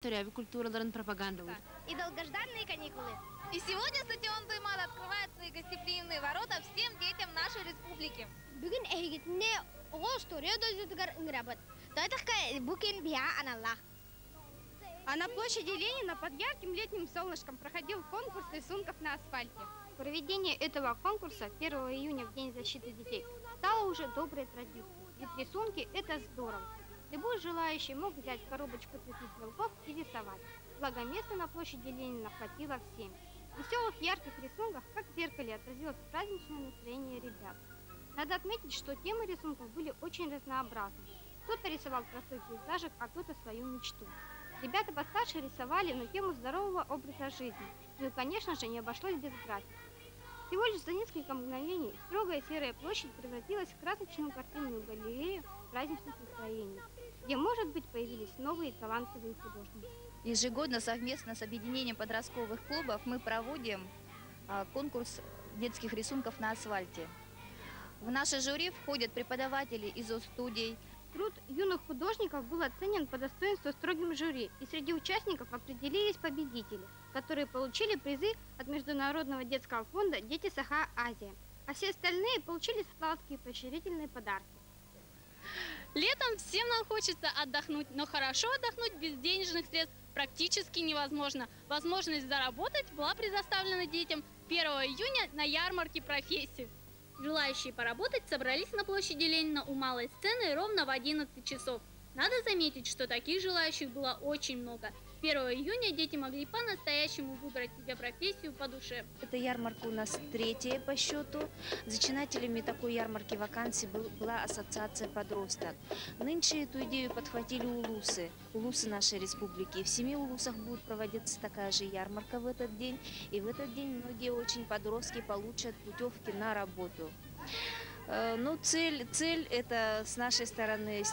Төряби культураларын пропагандалар. И долгожданные каникулы. И сегодня стадион Дымат открывает свои гостеприимные ворота всем детям нашей республики. Бүгін әйгетіне оғыл история дойдыдығар ыңырабыд. Тойтыққа бүкен бия аналлах. А на площади Ленина под ярким летним солнышком проходил конкурс рисунков на асфальте. Проведение этого конкурса 1 июня, в День защиты детей, стало уже доброй традицией. Ведь рисунки – это здорово. Любой желающий мог взять коробочку цветных мелков и рисовать. Благо места на площади Ленина хватило всем. В веселых ярких рисунках, как в зеркале, отразилось праздничное настроение ребят. Надо отметить, что темы рисунков были очень разнообразны. Кто-то рисовал простой пейзажик, а кто-то свою мечту. Ребята постарше рисовали на тему здорового образа жизни. Ну и, конечно же, не обошлось без графики. Всего лишь за несколько мгновений строгая серая площадь превратилась в красочную картинную галерею праздничных настроений, где, может быть, появились новые талантливые художники. Ежегодно совместно с объединением подростковых клубов мы проводим конкурс детских рисунков на асфальте. В наше жюри входят преподаватели из студий. Труд юных художников был оценен по достоинству строгим жюри, и среди участников определились победители, которые получили призы от Международного детского фонда «Дети Саха-Азия», а все остальные получили сладкие поощрительные подарки. Летом всем нам хочется отдохнуть, но хорошо отдохнуть без денежных средств практически невозможно. Возможность заработать была предоставлена детям 1 июня на ярмарке профессий. Желающие поработать собрались на площади Ленина у малой сцены ровно в 11 часов. Надо заметить, что таких желающих было очень много. 1 июня дети могли по-настоящему выбрать себе профессию по душе. Эта ярмарка у нас 3-я по счету. Зачинателями такой ярмарки вакансий была ассоциация «Подросток». Нынче эту идею подхватили улусы нашей республики. В 7 улусах будет проводиться такая же ярмарка в этот день. И в этот день многие очень подростки получат путевки на работу. Ну, цель это с нашей стороны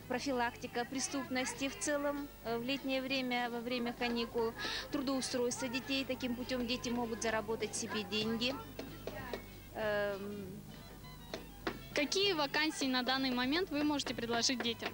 профилактика преступности в целом в летнее время, во время каникул, трудоустройство детей. Таким путем дети могут заработать себе деньги. Какие вакансии на данный момент вы можете предложить детям?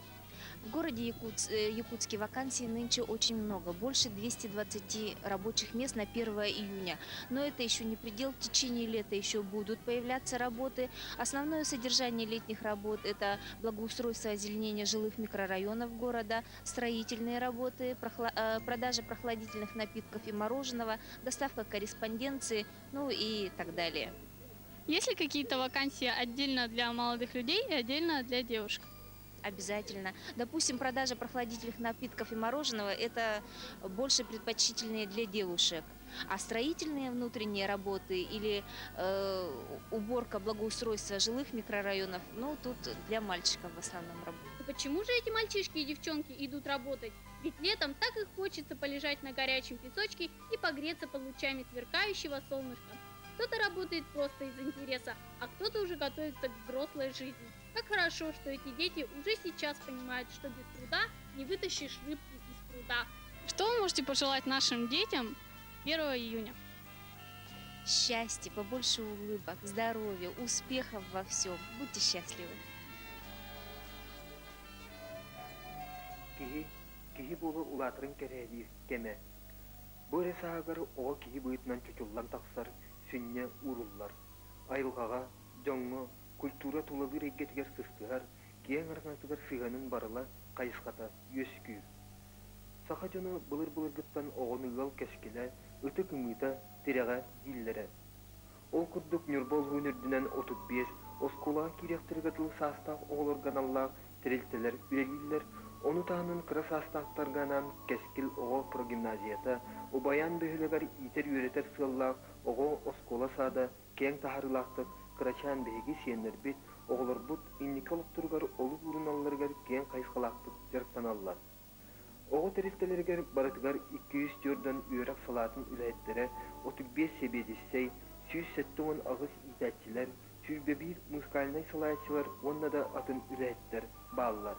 В городе Якутске вакансий нынче очень много, больше 220 рабочих мест на 1 июня. Но это еще не предел, в течение лета еще будут появляться работы. Основное содержание летних работ – это благоустройство, озеленение жилых микрорайонов города, строительные работы, продажа прохладительных напитков и мороженого, доставка корреспонденции, ну и так далее. Есть ли какие-то вакансии отдельно для молодых людей и отдельно для девушек? Обязательно. Допустим, продажа прохладительных напитков и мороженого – это больше предпочтительные для девушек. А строительные внутренние работы или уборка, благоустройство жилых микрорайонов, ну, тут для мальчиков в основном работают. Почему же эти мальчишки и девчонки идут работать? Ведь летом так и хочется полежать на горячем песочке и погреться под лучами сверкающего солнышка. Кто-то работает просто из интереса, а кто-то уже готовится к взрослой жизни. Как хорошо, что эти дети уже сейчас понимают, что без труда не вытащишь рыбку из пруда. Что вы можете пожелать нашим детям 1 июня? Счастья, побольше улыбок, здоровья, успехов во всем. Будьте счастливы. Кихи булы улатырын кереди кеме. Бөре саагар о кихи быйтынан чучуллан таксар сүнне уруллар. Айылгага, жоңго, культура тулалыр егетигер сыстыгар, кең аргасыгар сыганын барыла кайыската өскү. Саха жону былыр-былыргыттан оғыныгал кешкеле, ыты кымыта тиреға диллере. Ол курдук Нюрбол хүнүрдүнен 35, оскула киректиргатыл састақ оғылырганаллақ тирелтелер үрелилер, onu тағынын кыра састақтарганан кескил оғы прогимназията, убаян бөхілігар итер үйретер сыллақ оғы оскула сада кең тахарылақтық Крачан беги сенер бит оғлар бут инниколог тургар олу бурыналларгар кен кайсқалақтық жарықтаналлар. Оғы терифтелергер барытыгар 200 жордан үйрак салатын үләйттері 35 себедіссей, 170 ағыз итәтчілер, 101 музыкальный салайчылар, онна да атын үләйттер баллар.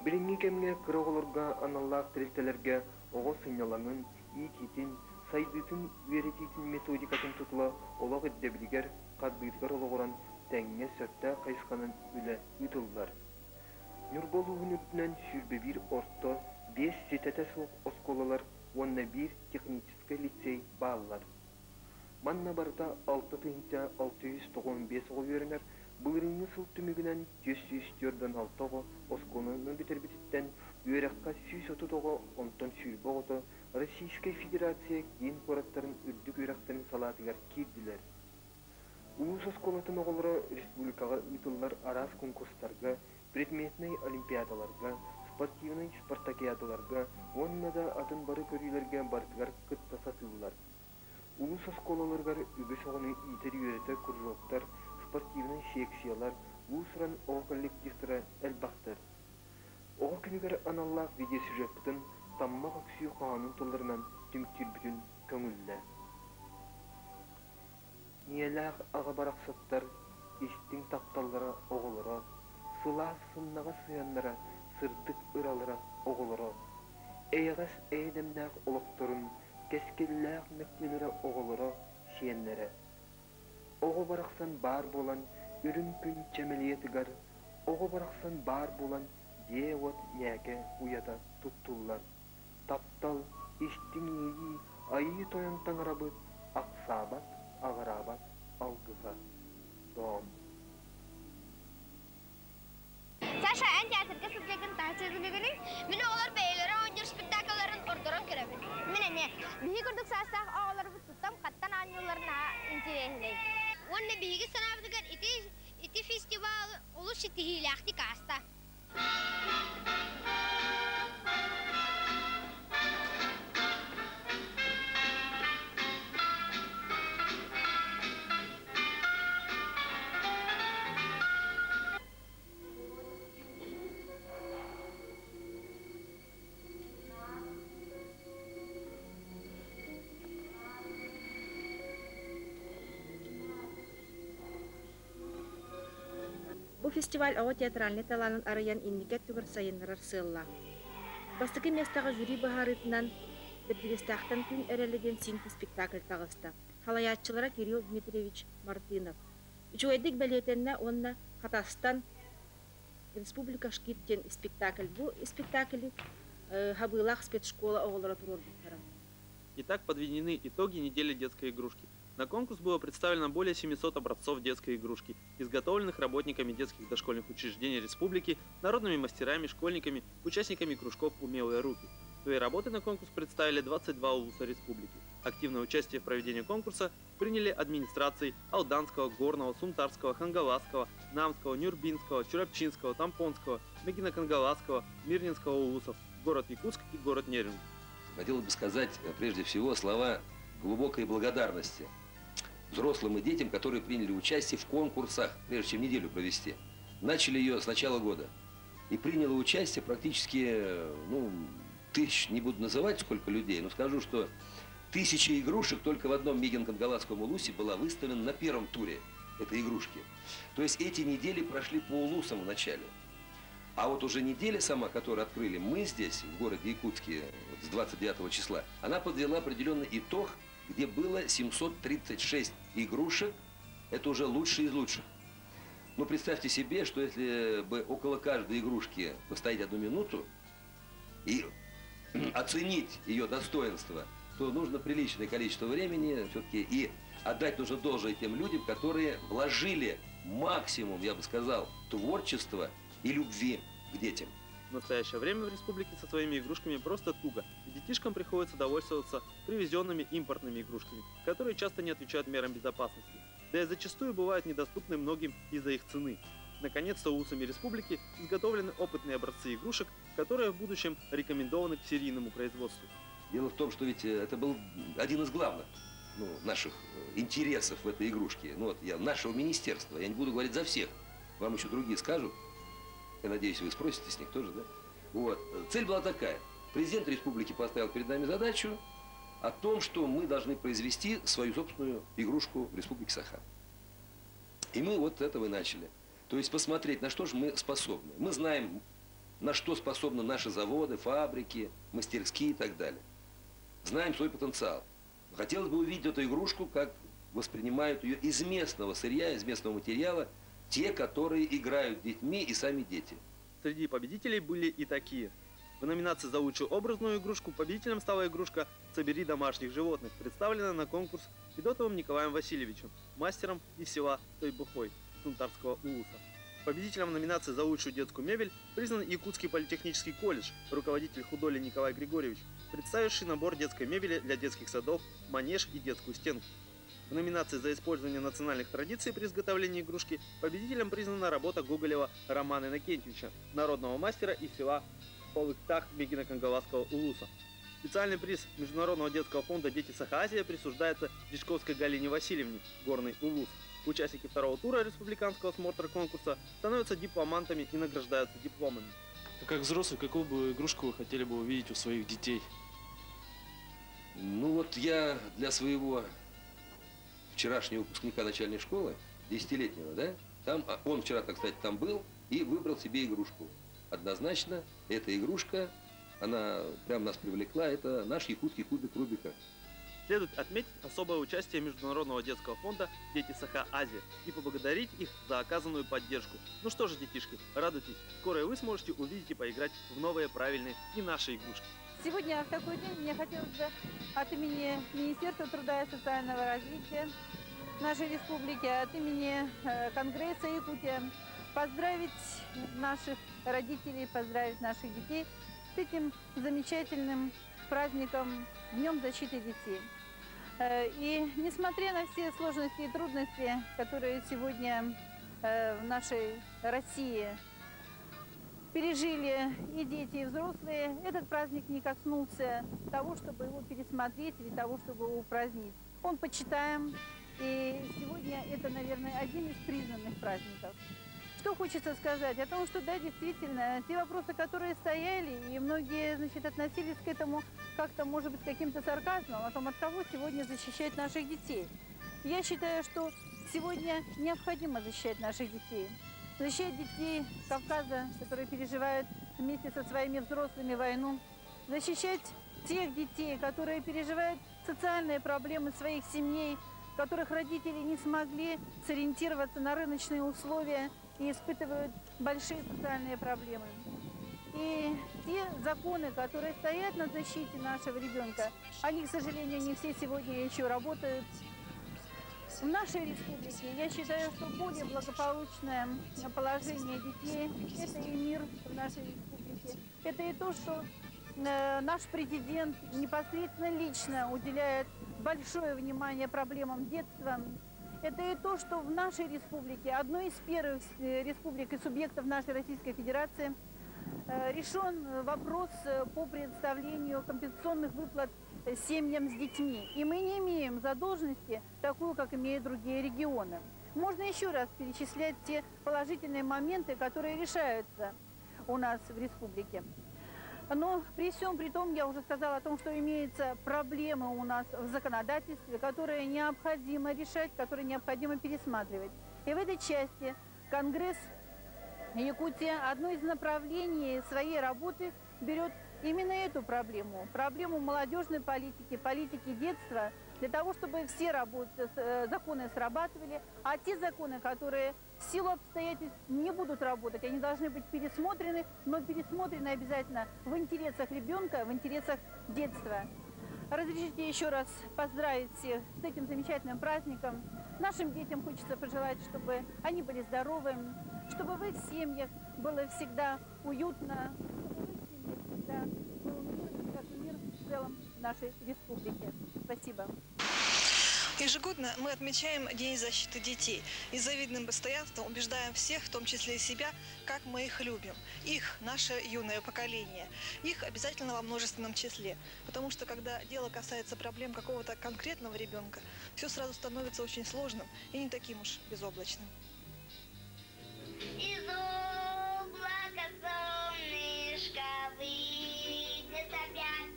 Бірінгі кемге кырығылырға аналлақ терифтелерге оғы сыйналаңын, итетін, сайдытын верететін методикатын тұтыла олақ еддебілігер қадбыйтығар олығыран тәңге сөтті қайсқанын үлі үтілдер. Нюрболу үнүтінен сүрбе бір орто 5 сетете суық осколалар, онна 1 технический лицей баллар. Манна барда 6 тыынча 695 оғырынар, бұлырыңы сыл түмігінен 100-106 осколының бітербітіттен үйераққа 130 онтон сүйбі оғы Российская Федерация кейін қораттарын үрдік үйрақтарын салатығар кейділер. Улус осколатын оғылары республикаға ұйтылар арас конкурстарға, предметный олимпиадаларға, спортивный спартакиадаларға, онына да атын бары көрілерге бартығар кыттасатылылар. Улус осколаларғар үгіс оғыны итер үйреті күржоқтар, спортивный секциялар, улусыран оғы коллективтары әлбақтар. Оғы күнігер аналлақ видеосюжеттін таммақ өксүйі қағанын тұлдарынан түміктер бүтін көңілді. Ниеләғ аға барақсаттар, истің тапталлара оғылыра, сыла сыннаға сыянлара, сырдық ұралыра оғылыра, әйғас әйдемнәғ олықтырын, кәскелләғ мәктелері оғылыра, сиенлері. Оғы барақсан бар болан, үрін күн чәмелиетігар, оғы барақсан бар болан, деуат нәге уяда тұттулар. Таптал, истің ейі, айы тоян таңырабыт, ақсабат, ағырабат, алғыға. Дом. Саша, ән театрға сұргеген тағычызы бігінің, мен оғылар бәйлері ойынжыр спектакларын ордырын көребін. Мен әне, бігі күрдік састағы оғылары бұт тұттам, қаттан аныларына интересілей. Онны бігі санабыдығар ити фестивал олу шеттігіліяқти каста. Бу фестиваль ого театральный таланын арыян инникет түгір сайынырар сылла. Бастықы местағы жюри бағарытынан бірдігістақтан күн әрелеген синті спектакль тағысты. Халаятчылара Кирилл Дмитриевич Мартынов. Үчуэдік бәлетенне онна Қатастан республика шкиттен спектакль. Бу спектакль хабылақ спецшкола оғылара турор бұқтара. Итак, подведены итоги недели детской игрушки. На конкурс было представлено более 700 образцов детской игрушки, изготовленных работниками детских дошкольных учреждений республики, народными мастерами, школьниками, участниками кружков «Умелые руки». Свои работы на конкурс представили 22 улуса республики. Активное участие в проведении конкурса приняли администрации Алданского, Горного, Сунтарского, Хангаласского, Намского, Нюрбинского, Чурапчинского, Тампонского, Мегино-Кангаласского, Мирнинского улусов, город Якутск и город Нерюнгу. Хотелось бы сказать прежде всего слова глубокой благодарности взрослым и детям, которые приняли участие в конкурсах, прежде чем неделю провести. Начали ее с начала года. И приняло участие практически, тысяч, не буду называть сколько людей, но скажу, что 1000 игрушек только в одном Мегино-Кангаласском улусе была выставлена на первом туре этой игрушки. То есть эти недели прошли по улусам в начале. А вот уже неделя сама, которую открыли мы здесь, в городе Якутске, с 29 числа, она подвела определенный итог, где было 736 игрушек, это уже лучшие из лучших. Но представьте себе, что если бы около каждой игрушки постоять 1 минуту и оценить ее достоинство, то нужно приличное количество времени все-таки, и отдать нужно должное тем людям, которые вложили максимум, я бы сказал, творчества и любви к детям. В настоящее время в республике со своими игрушками просто туго, и детишкам приходится довольствоваться привезенными импортными игрушками, которые часто не отвечают мерам безопасности, да и зачастую бывают недоступны многим из-за их цены. Наконец-то улусами республики изготовлены опытные образцы игрушек, которые в будущем рекомендованы к серийному производству. Дело в том, что ведь это был один из главных наших интересов в этой игрушке, нашего министерства, я не буду говорить за всех, вам еще другие скажут. Я надеюсь, вы спросите с них тоже, да? Вот. Цель была такая. Президент республики поставил перед нами задачу о том, что мы должны произвести свою собственную игрушку в республике Саха. И мы вот этого и начали. То есть посмотреть, на что же мы способны. Мы знаем, на что способны наши заводы, фабрики, мастерские и так далее. Знаем свой потенциал. Хотелось бы увидеть эту игрушку, как воспринимают ее из местного сырья, из местного материала, те, которые играют с детьми и сами дети. Среди победителей были и такие. В номинации за лучшую образную игрушку победителем стала игрушка «Собери домашних животных», представленная на конкурс Федотовым Николаем Васильевичем, мастером из села Тойбухой Сунтарского улуса. Победителем номинации за лучшую детскую мебель признан Якутский политехнический колледж, руководитель Худоли Николай Григорьевич, представивший набор детской мебели для детских садов, манеж и детскую стенку. В номинации за использование национальных традиций при изготовлении игрушки победителем признана работа Гоголева Романа Иннокентьевича, народного мастера из села Полыктах Бегино-Кангаласского улуса. Специальный приз Международного детского фонда «Дети Саха-Азия» присуждается Дичковской Галине Васильевне, Горный улус. Участники второго тура республиканского смотра-конкурса становятся дипломантами и награждаются дипломами. Как взрослый, какую бы игрушку вы хотели бы увидеть у своих детей? Ну вот я для своего вчерашнего выпускника начальной школы, 10-летнего, да, там, он вчера, так сказать, там был и выбрал себе игрушку. Однозначно, эта игрушка, она прям нас привлекла, это наш якутский кубик Рубика. Следует отметить особое участие Международного детского фонда «Дети Саха-Азия» и поблагодарить их за оказанную поддержку. Ну что же, детишки, радуйтесь, скоро и вы сможете увидеть и поиграть в новые, правильные и наши игрушки. Сегодня в такой день мне хотелось бы от имени Министерства труда и социального развития нашей республики, от имени Конгресса Якутия поздравить наших родителей, поздравить наших детей с этим замечательным праздником, Днем защиты детей. И несмотря на все сложности и трудности, которые сегодня в нашей России пережили и дети, и взрослые, этот праздник не коснулся того, чтобы его пересмотреть или того, чтобы его упразднить. Он почитаем, и сегодня это, наверное, один из признанных праздников. Что хочется сказать? О том, что да, действительно, те вопросы, которые стояли, и многие, значит, относились к этому как-то, может быть, каким-то сарказмом, о том, от кого сегодня защищать наших детей. Я считаю, что сегодня необходимо защищать наших детей. Защищать детей Кавказа, которые переживают вместе со своими взрослыми войну. Защищать тех детей, которые переживают социальные проблемы своих семей, в которых родители не смогли сориентироваться на рыночные условия и испытывают большие социальные проблемы. И те законы, которые стоят на защите нашего ребенка, они, к сожалению, не все сегодня еще работают. В нашей республике, я считаю, что более благополучное положение детей – это и мир в нашей республике. Это и то, что наш президент непосредственно лично уделяет большое внимание проблемам детства. Это и то, что в нашей республике, одной из первых республик и субъектов нашей Российской Федерации, решен вопрос по предоставлению компенсационных выплат семьям с детьми. И мы не имеем задолженности такую, как имеют другие регионы. Можно еще раз перечислять те положительные моменты, которые решаются у нас в республике. Но при всем при том, я уже сказала о том, что имеются проблемы у нас в законодательстве, которые необходимо решать, которые необходимо пересматривать. И в этой части Конгресс Якутии одно из направлений своей работы берет именно эту проблему, проблему молодежной политики, политики детства, для того, чтобы все законы срабатывали, а те законы, которые в силу обстоятельств не будут работать, они должны быть пересмотрены, но пересмотрены обязательно в интересах ребенка, в интересах детства. Разрешите еще раз поздравить всех с этим замечательным праздником. Нашим детям хочется пожелать, чтобы они были здоровы, чтобы в их семьях было всегда уютно, чтобы в их семьях всегда был мир, как и мир в целом нашей республики. Спасибо. Ежегодно мы отмечаем День защиты детей и завидным постоянством убеждаем всех, в том числе и себя, как мы их любим. Их, наше юное поколение. Их обязательно во множественном числе. Потому что, когда дело касается проблем какого-то конкретного ребенка, все сразу становится очень сложным и не таким уж безоблачным. Из облака солнышко выйдет опять.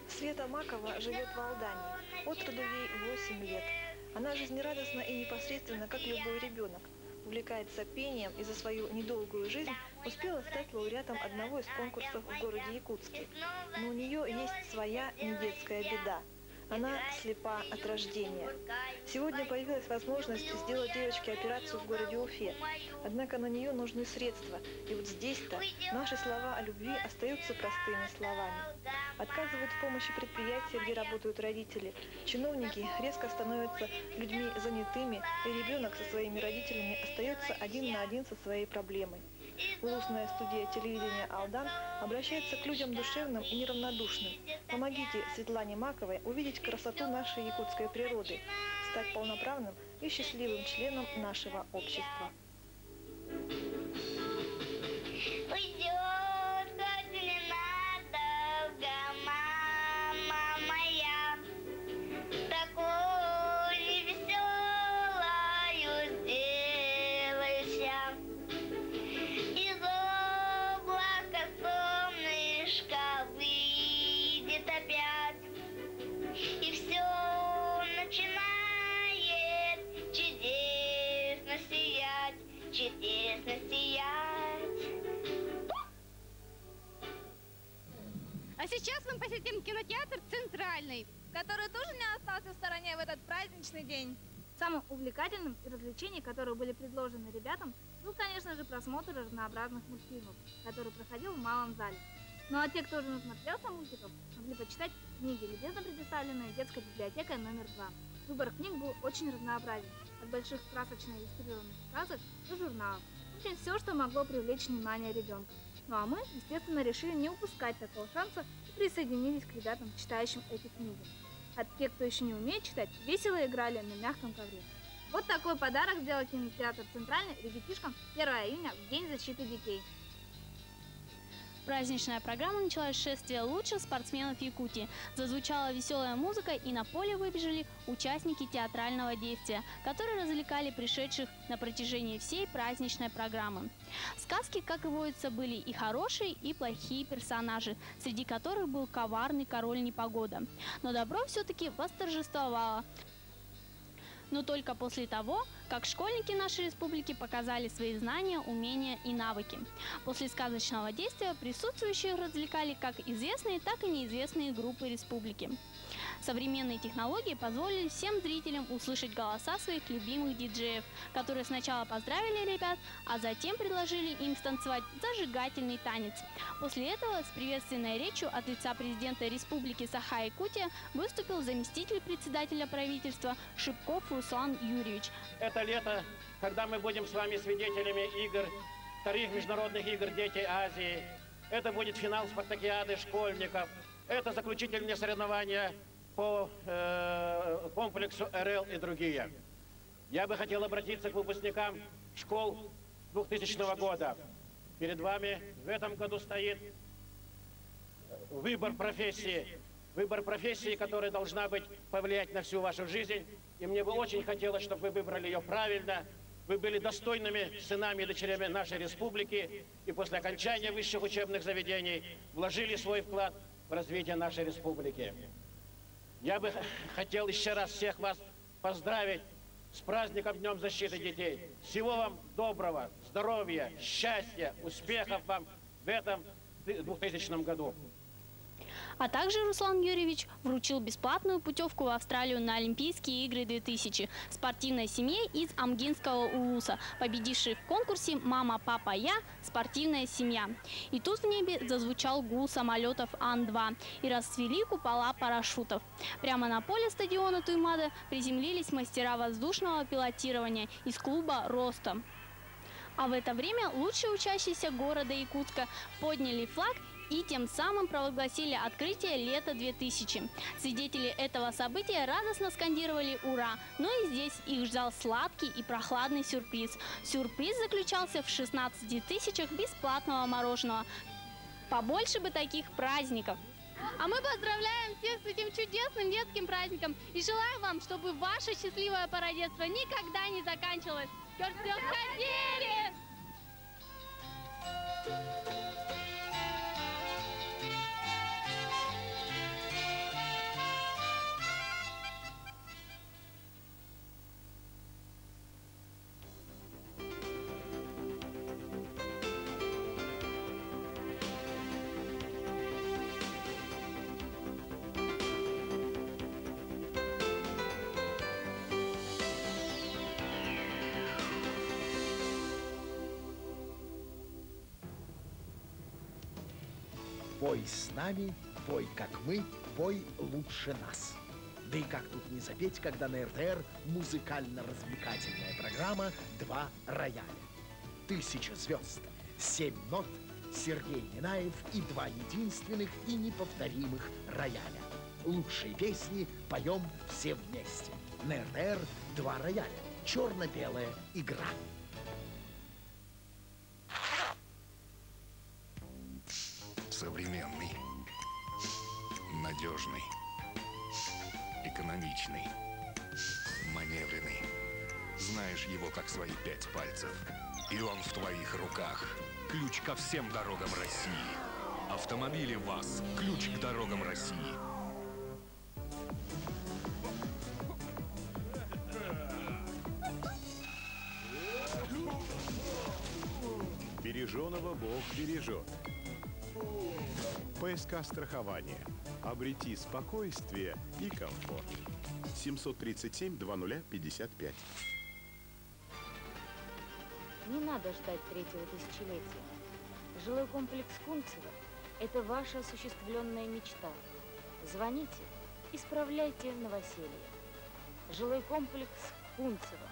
Света Макова живет в Алдане. От роду ей 8 лет. Она жизнерадостна и непосредственно, как любой ребенок. Увлекается пением и за свою недолгую жизнь успела стать лауреатом одного из конкурсов в городе Якутске. Но у нее есть своя недетская беда. Она слепа от рождения. Сегодня появилась возможность сделать девочке операцию в городе Уфе. Однако на нее нужны средства. И вот здесь-то наши слова о любви остаются простыми словами. Отказывают в помощи предприятия, где работают родители. Чиновники резко становятся людьми занятыми, и ребенок со своими родителями остается один на один со своей проблемой. Улусная студия телевидения «Алдан» обращается к людям душевным и неравнодушным. Помогите Светлане Маковой увидеть красоту нашей якутской природы, стать полноправным и счастливым членом нашего общества. А сейчас мы посетим кинотеатр «Центральный», который тоже не остался в стороне в этот праздничный день. Самым увлекательным из развлечений, которые были предложены ребятам, был, конечно же, просмотр разнообразных мультфильмов, который проходил в малом зале. Ну а те, кто уже насмотрелся мультиков, могли почитать книги, любезно предоставленные детской библиотекой номер 2. Выбор книг был очень разнообразен, от больших красочно иллюстрированных сказок до журналов. В общем, все, что могло привлечь внимание ребенка. Ну а мы, естественно, решили не упускать такого шанса и присоединились к ребятам, читающим эти книги. А те, кто еще не умеет читать, весело играли на мягком ковре. Вот такой подарок сделал кинотеатр «Центральный» ребятишкам 1 июня в День защиты детей. Праздничная программа началась с шествия лучших спортсменов Якутии. Зазвучала веселая музыка, и на поле выбежали участники театрального действия, которые развлекали пришедших на протяжении всей праздничной программы. В сказке, как и водится, были и хорошие, и плохие персонажи, среди которых был коварный король Непогода. Но добро все-таки восторжествовало. Но только после того, как школьники нашей республики показали свои знания, умения и навыки. После сказочного действия присутствующих развлекали как известные, так и неизвестные группы республики. Современные технологии позволили всем зрителям услышать голоса своих любимых диджеев, которые сначала поздравили ребят, а затем предложили им станцевать зажигательный танец. После этого с приветственной речью от лица президента Республики Саха-Якутия выступил заместитель председателя правительства Шипков Руслан Юрьевич. Это лето, когда мы будем с вами свидетелями игр, вторых международных игр «Дети Азии». Это будет финал спартакиады школьников. Это заключительные соревнования по комплексу РЛ и другие. Я бы хотел обратиться к выпускникам школ 2000 года. Перед вами в этом году стоит выбор профессии, которая должна повлиять на всю вашу жизнь. И мне бы очень хотелось, чтобы вы выбрали ее правильно. Вы были достойными сынами и дочерями нашей республики. И после окончания высших учебных заведений вложили свой вклад в развитие нашей республики. Я бы хотел еще раз всех вас поздравить с праздником Днем защиты детей. Всего вам доброго, здоровья, счастья, успехов вам в этом 2000 году. А также Руслан Юрьевич вручил бесплатную путевку в Австралию на Олимпийские игры 2000 спортивной семье из Амгинского улуса, победившей в конкурсе «Мама, папа, я. Спортивная семья». И тут в небе зазвучал гул самолетов Ан-2 и расцвели купола парашютов. Прямо на поле стадиона Туймада приземлились мастера воздушного пилотирования из клуба «Роста». А в это время лучшие учащиеся города Якутска подняли флаг и тем самым провозгласили открытие лета 2000. Свидетели этого события радостно скандировали «Ура!», но и здесь их ждал сладкий и прохладный сюрприз. Сюрприз заключался в 16 тысячах бесплатного мороженого. Побольше бы таких праздников! А мы поздравляем всех с этим чудесным детским праздником и желаем вам, чтобы ваше счастливое породетство никогда не заканчивалось. Пой с нами, пой как мы, пой лучше нас. Да и как тут не запеть, когда на РТР музыкально-развлекательная программа «Два рояля». 1000 звезд, 7 нот, Сергей Минаев и 2 единственных и неповторимых рояля. Лучшие песни поем все вместе. На РТР 2 рояля. Черно-белая игра. Современный, надежный, экономичный, маневренный. Знаешь его как свои 5 пальцев. И он в твоих руках. Ключ ко всем дорогам России. Автомобили ВАЗ. Ключ к дорогам России. Береженого Бог бережет. ПСК страхование. Обрети спокойствие и комфорт. 737-2055. Не надо ждать 3-го тысячелетия. Жилой комплекс Кунцево – это ваша осуществленная мечта. Звоните, исправляйте новоселье. Жилой комплекс Кунцево.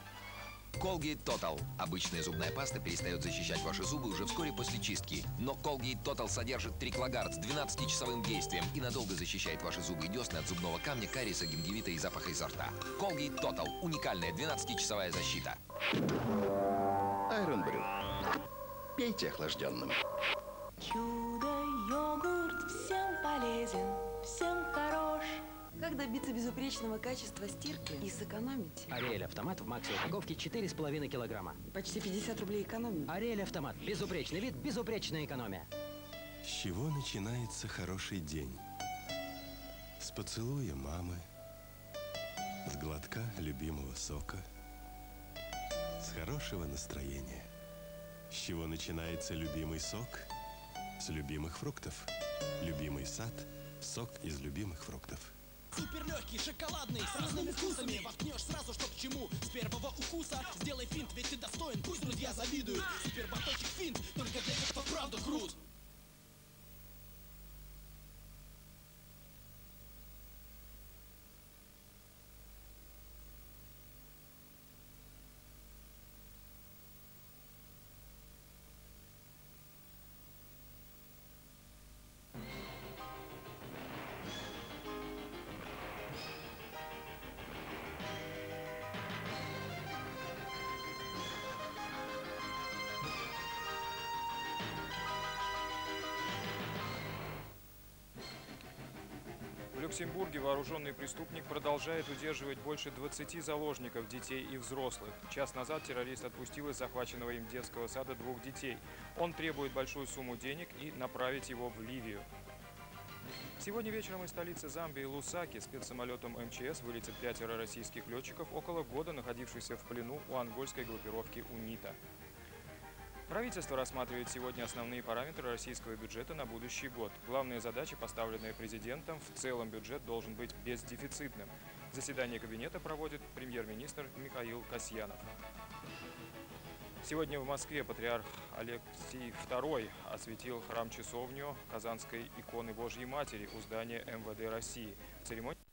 Colgate Total. Обычная зубная паста перестает защищать ваши зубы уже вскоре после чистки. Но Colgate Total содержит триклогард с 12-часовым действием и надолго защищает ваши зубы и десны от зубного камня, кариеса, гингивита и запаха изо рта. Colgate Total. Уникальная 12-часовая защита. Iron Brew. Пейте охлажденным. Чудо-йогурт всем полезен, всем хорош. Как добиться безупречного качества стирки и сэкономить? Ариэль Автомат в макси упаковке 4,5 килограмма. Почти 50 рублей экономии. Ариэль Автомат. Безупречный вид, безупречная экономия. С чего начинается хороший день? С поцелуя мамы, с глотка любимого сока, с хорошего настроения. С чего начинается любимый сок? С любимых фруктов. Любимый сад – сок из любимых фруктов. Супер легкий, шоколадный, с разными вкусами. Воткнешь сразу, что к чему. С первого укуса сделай финт, ведь ты достоин. Пусть друзья завидуют. Супер батончик финт, только для тех, кто правда крут. В Люксембурге вооруженный преступник продолжает удерживать больше 20 заложников, детей и взрослых. Час назад террорист отпустил из захваченного им детского сада 2 детей. Он требует большую сумму денег и направить его в Ливию. Сегодня вечером из столицы Замбии Лусаки спецсамолетом МЧС вылетят 5 российских летчиков, около года находившихся в плену у ангольской группировки УНИТА. Правительство рассматривает сегодня основные параметры российского бюджета на будущий год. Главные задачи, поставленные президентом, в целом бюджет должен быть бездефицитным. Заседание кабинета проводит премьер-министр Михаил Касьянов. Сегодня в Москве патриарх Алексий II осветил храм-часовню Казанской иконы Божьей Матери у здания МВД России. В церемонии